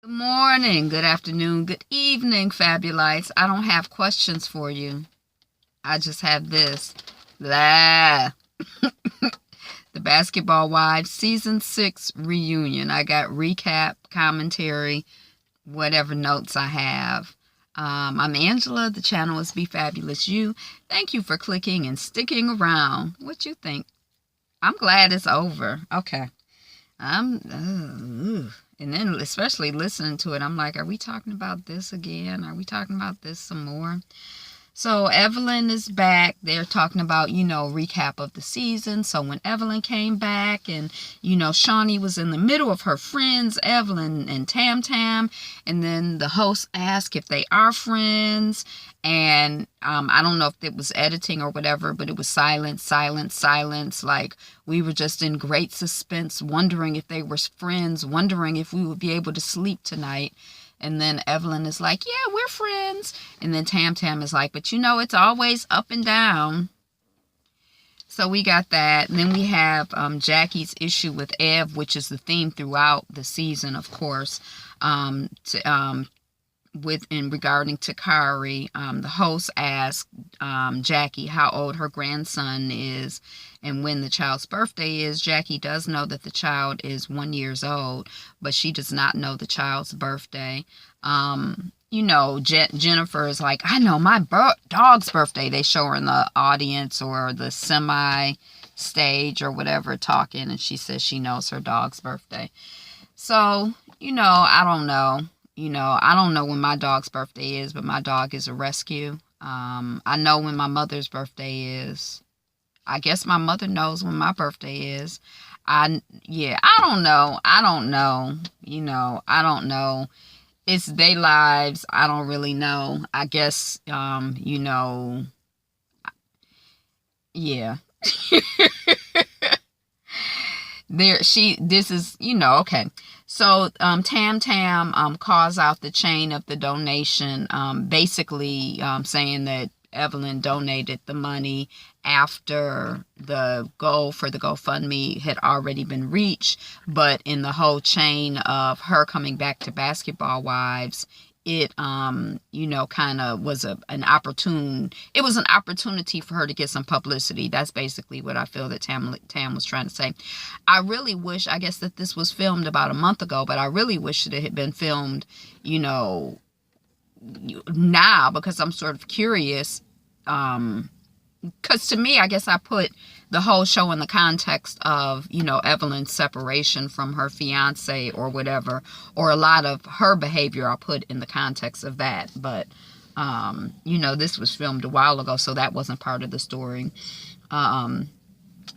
Good morning, good afternoon, good evening, Fabulites. I don't have questions for you. I just have this. Blah. The Basketball Wives Season 6 reunion. I got recap, commentary, whatever notes I have. I'm Angela. The channel is Be Fabulous You. Thank you for clicking and sticking around. What you think? I'm glad it's over. Okay. And then especially listening to it, I'm like, are we talking about this again? Are we talking about this some more? So Evelyn is back. They're talking about, recap of the season. So when Evelyn came back and, Shawnee was in the middle of her friends, Evelyn and Tam Tam. And then the host asked if they are friends. And I don't know if it was editing or whatever, but it was silence, silence, silence. Like we were just in great suspense, wondering if they were friends, wondering if we would be able to sleep tonight. And then Evelyn is like, yeah, we're friends. And then Tam Tam is like, but it's always up and down. So we got that. And then we have Jackie's issue with Ev, which is the theme throughout the season, of course, regarding Takari. The host asked Jackie how old her grandson is and when the child's birthday is. Jackie does know that the child is 1 year old, but she does not know the child's birthday. Jennifer is like, I know my dog's birthday. They show her in the audience or the stage or whatever talking, and she says she knows her dog's birthday. So, I don't know. I don't know when my dog's birthday is, but my dog is a rescue. I know when my mother's birthday is. I guess my mother knows when my birthday is. I don't know. I don't know. It's their lives. I don't really know. I guess, yeah. Okay. So, Tam Tam, calls out the chain of the donation, basically, saying that Evelyn donated the money after the goal for the GoFundMe had already been reached. But in the whole chain of her coming back to Basketball Wives, it, kind of was an opportunity for her to get some publicity. That's basically what I feel that Tam was trying to say. I really wish, I guess, that this was filmed about a month ago, but I really wish that it had been filmed, now, because I'm sort of curious. Because to me, I guess I put the whole show in the context of, Evelyn's separation from her fiance or whatever, or a lot of her behavior I put in the context of that. But, this was filmed a while ago, so that wasn't part of the story. And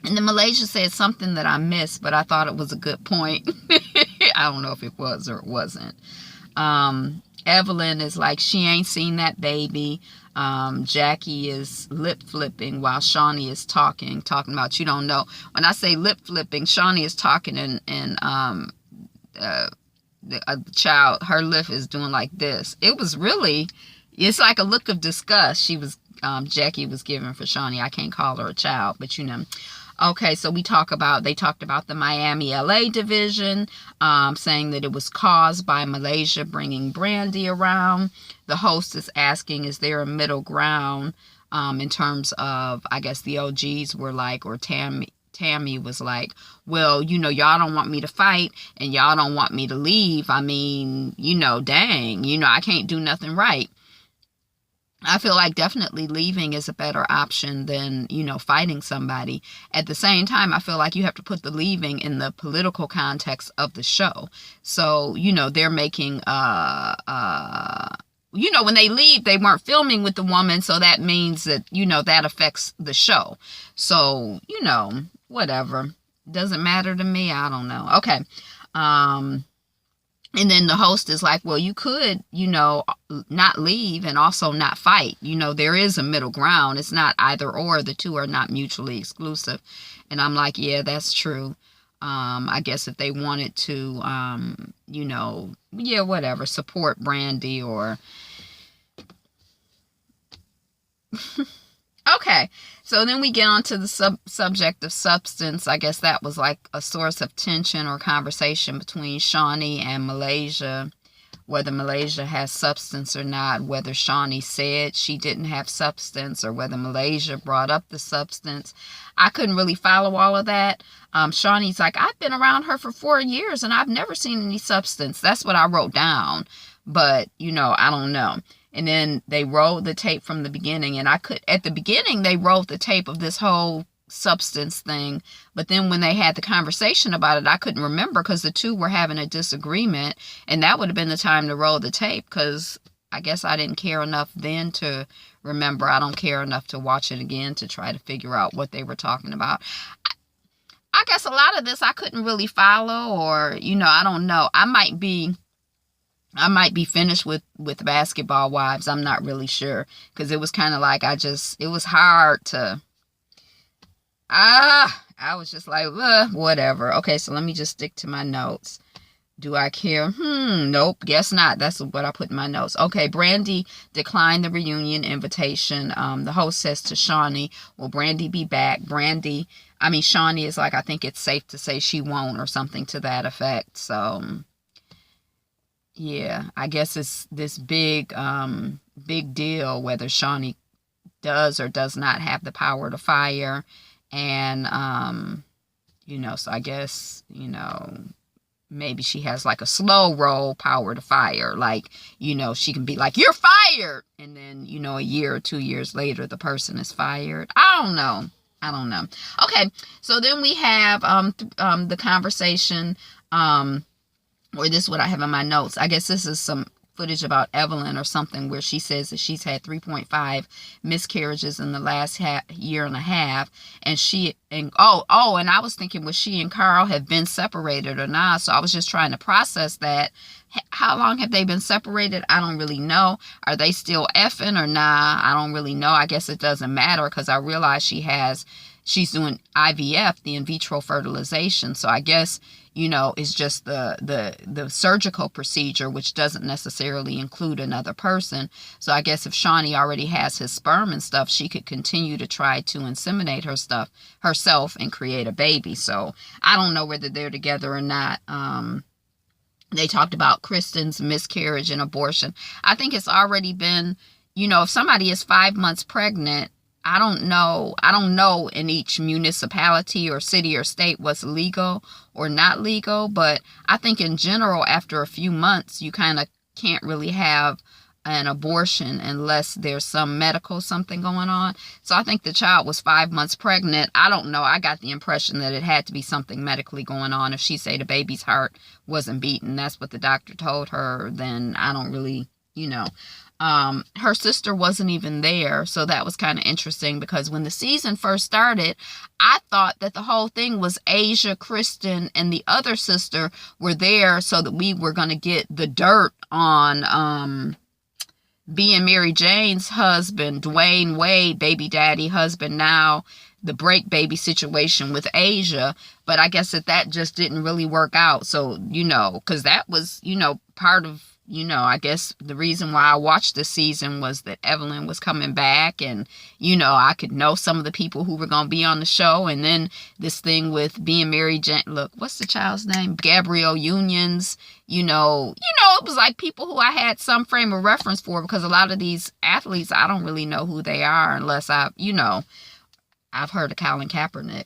then Malaysia said something that I missed, but I thought it was a good point. I don't know if it was or it wasn't. Evelyn is like, she ain't seen that baby. Jackie is lip flipping while Shawnee is talking about, you don't know. When I say lip flipping, Shawnee is talking and the child, her lip is doing like this. It's like a look of disgust Jackie was giving for Shawnee. I can't call her a child, but Okay, so they talked about the Miami LA division, saying that it was caused by Malaysia bringing Brandy around. The host is asking, is there a middle ground, in terms of, I guess the OGs were like, or Tammy was like, well, y'all don't want me to fight and y'all don't want me to leave. I mean, dang, I can't do nothing right. I feel like definitely leaving is a better option than, fighting somebody. At the same time, I feel like you have to put the leaving in the political context of the show. So, they're making, when they leave, they weren't filming with the woman. So that means that, that affects the show. So, whatever. Doesn't matter to me. I don't know. Okay. And then the host is like, well, you could, not leave and also not fight. There is a middle ground. It's not either or. The two are not mutually exclusive. And I'm like, yeah, that's true. I guess if they wanted to, whatever, support Brandy or... Okay, so then we get on to the subject of substance. I guess that was like a source of tension or conversation between Shawnee and Malaysia. whether Malaysia has substance or not, whether Shawnee said she didn't have substance or whether Malaysia brought up the substance. I couldn't really follow all of that. Shawnee's like, I've been around her for 4 years and I've never seen any substance. That's what I wrote down. But, I don't know. And then they rolled the tape from the beginning. And at the beginning, they rolled the tape of this whole substance thing. But then when they had the conversation about it, I couldn't remember because the two were having a disagreement. And that would have been the time to roll the tape because I guess I didn't care enough then to remember. I don't care enough to watch it again to try to figure out what they were talking about. I guess a lot of this I couldn't really follow, or, I don't know. I might be finished with Basketball Wives. I'm not really sure because it was kind of like it was hard to, I was just like, whatever. Okay, so let me just stick to my notes. Do I care? Nope, guess not. That's what I put in my notes. Okay, Brandy declined the reunion invitation. The host says to Shawnee, will Brandy be back? Shawnee is like, I think it's safe to say she won't, or something to that effect. So, yeah, I guess it's this big deal whether Shawnee does or does not have the power to fire. And, so I guess, maybe she has like a slow roll power to fire. Like, she can be like, you're fired. And then, a year or 2 years later, the person is fired. I don't know. Okay. So then we have, the conversation, or this is what I have in my notes. I guess this is some footage about Evelyn or something where she says that she's had 3.5 miscarriages in the last year and a half. And and I was thinking, was she and Carl have been separated or not? So I was just trying to process that. How long have they been separated? I don't really know. Are they still effing or nah? I don't really know. I guess it doesn't matter because I realize she's doing IVF, the in vitro fertilization. So I guess, it's just the surgical procedure, which doesn't necessarily include another person. So I guess if Shawnee already has his sperm and stuff, she could continue to try to inseminate herself and create a baby. So I don't know whether they're together or not. They talked about Kristen's miscarriage and abortion. I think it's already been, if somebody is 5 months pregnant, I don't know in each municipality or city or state what's legal or not legal, but I think in general, after a few months, you kind of can't really have an abortion unless there's some medical something going on. So I think the child was 5 months pregnant. I don't know. I got the impression that it had to be something medically going on. If she say the baby's heart wasn't beating, that's what the doctor told her, then I don't really, her sister wasn't even there. So that was kind of interesting because when the season first started, I thought that the whole thing was Asia, Kristen, and the other sister were there so that we were going to get the dirt on B and Mary Jane's husband, Dwayne Wade, baby daddy husband, now the break baby situation with Asia. But I guess that just didn't really work out. So, because that was, part of, I guess the reason why I watched this season was that Evelyn was coming back and, I could know some of the people who were going to be on the show. And then this thing with being Mary Jane, look, what's the child's name? Gabrielle Unions, it was like people who I had some frame of reference for because a lot of these athletes, I don't really know who they are unless I've heard of Colin Kaepernick.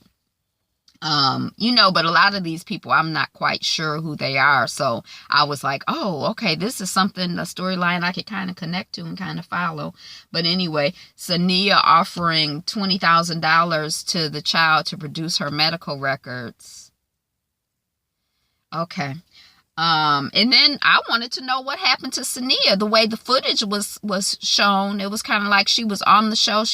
But a lot of these people, I'm not quite sure who they are. So I was like, oh, okay, this is something, a storyline I could kind of connect to and kind of follow. But anyway, Sania offering $20,000 to the child to produce her medical records. Okay. And then I wanted to know what happened to Sania. The way the footage was shown, it was kind of like she was on the show,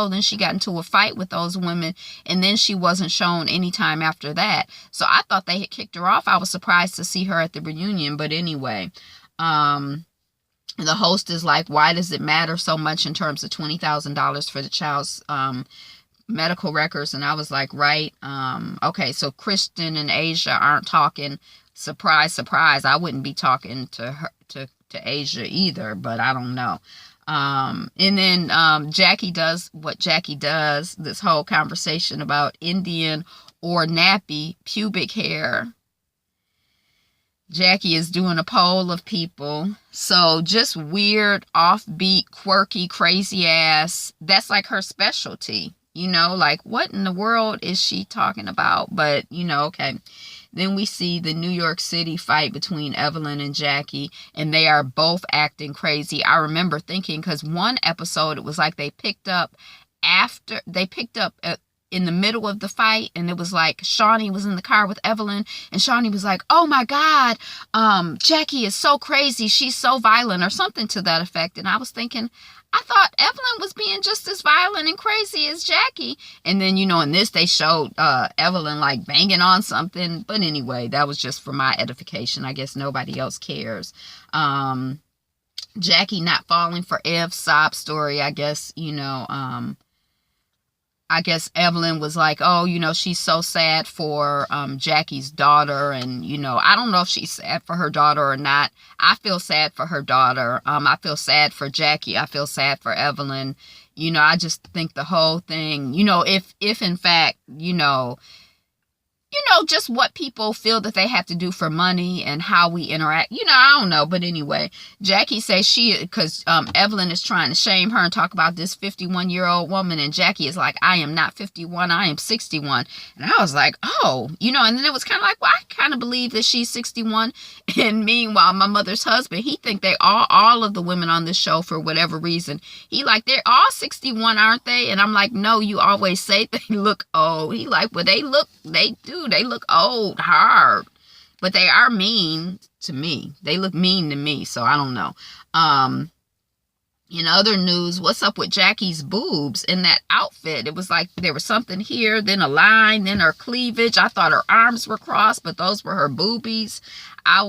then she got into a fight with those women, and then she wasn't shown any time after that. So I thought they had kicked her off. I was surprised to see her at the reunion, but anyway, the host is like, why does it matter so much in terms of $20,000 for the child's medical records? And I was like, right. Okay, so Kristen and Asia aren't talking. Surprise, surprise. I wouldn't be talking to her, to Asia either, but I don't know. And then Jackie does what Jackie does, this whole conversation about Indian or nappy pubic hair. Jackie is doing a poll of people. So just weird, offbeat, quirky, crazy ass. That's like her specialty. You know, like what in the world is she talking about? But, you know, okay. Then we see the New York City fight between Evelyn and Jackie, and they are both acting crazy. I remember thinking, because one episode, it was like they picked up in the middle of the fight, and it was like Shawnee was in the car with Evelyn, and Shawnee was like, oh my God, Jackie is so crazy, she's so violent, or something to that effect. And I was thinking, I thought Evelyn was being just as violent and crazy as Jackie. And then, you know, in this, they showed Evelyn like banging on something. But anyway, that was just for my edification. I guess nobody else cares. Jackie not falling for Ev's sob story. I guess, you know, I guess Evelyn was like, oh, you know, she's so sad for Jackie's daughter. And, you know, I don't know if she's sad for her daughter or not. I feel sad for her daughter. I feel sad for Jackie. I feel sad for Evelyn. You know, I just think the whole thing, you know, if in fact, you know, just what people feel that they have to do for money and how we interact. You know, I don't know. But anyway, Jackie says because Evelyn is trying to shame her and talk about this 51-year-old woman. And Jackie is like, I am not 51. I am 61. And I was like, oh, you know, and then it was kind of like, well, I kind of believe that she's 61. And meanwhile, my mother's husband, he think they all of the women on this show, for whatever reason, he like, they're all 61, aren't they? And I'm like, no, you always say they look old. He like, well, they look old, hard, but they are mean to me. They look mean to me, so I don't know. In other news, what's up with Jackie's boobs in that outfit? It was like there was something here, then a line, then her cleavage. I thought her arms were crossed, but those were her boobies. I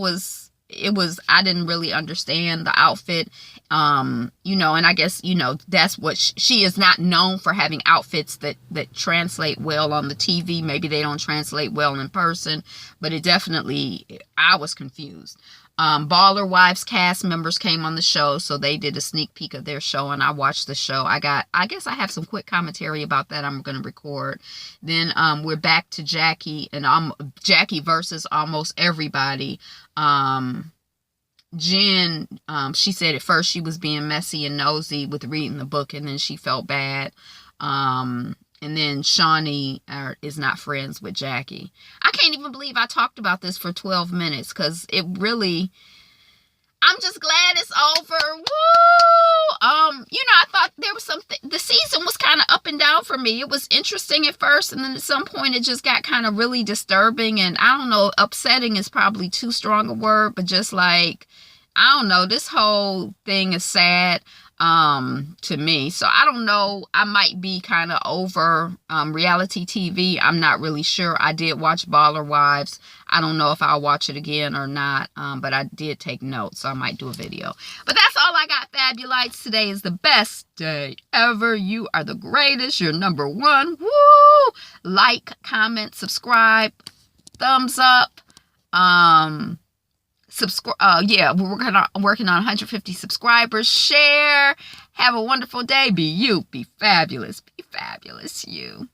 didn't really understand the outfit. You know, and I guess, you know, that's what she is not known for, having outfits that translate well on the TV. Maybe they don't translate well in person, but it definitely, I was confused. Baller Wives cast members came on the show, so they did a sneak peek of their show, and I watched the show. I guess I have some quick commentary about that I'm going to record. Then we're back to Jackie, and Jackie versus almost everybody. Jen, she said at first she was being messy and nosy with reading the book, and then she felt bad. And then Shawnee is not friends with Jackie. I can't even believe I talked about this for 12 minutes, because it really, I'm just glad it's over. Woo! You know, I thought there was something, the season was kind of up and down for me. It was interesting at first, and then at some point it just got kind of really disturbing, and I don't know, upsetting is probably too strong a word, but just like, I don't know, this whole thing is sad to me. So I don't know, I might be kind of over reality TV. I'm not really sure. I did watch Baller Wives. I don't know if I'll watch it again or not, but I did take notes, so I might do a video. But that's all I got, Fabulites. Today is the best day ever. You are the greatest. You're number one. Woo! Like, comment, subscribe, thumbs up. Subscribe. Yeah, we're working on 150 subscribers. Share. Have a wonderful day. Be you. Be fabulous. Be fabulous, you.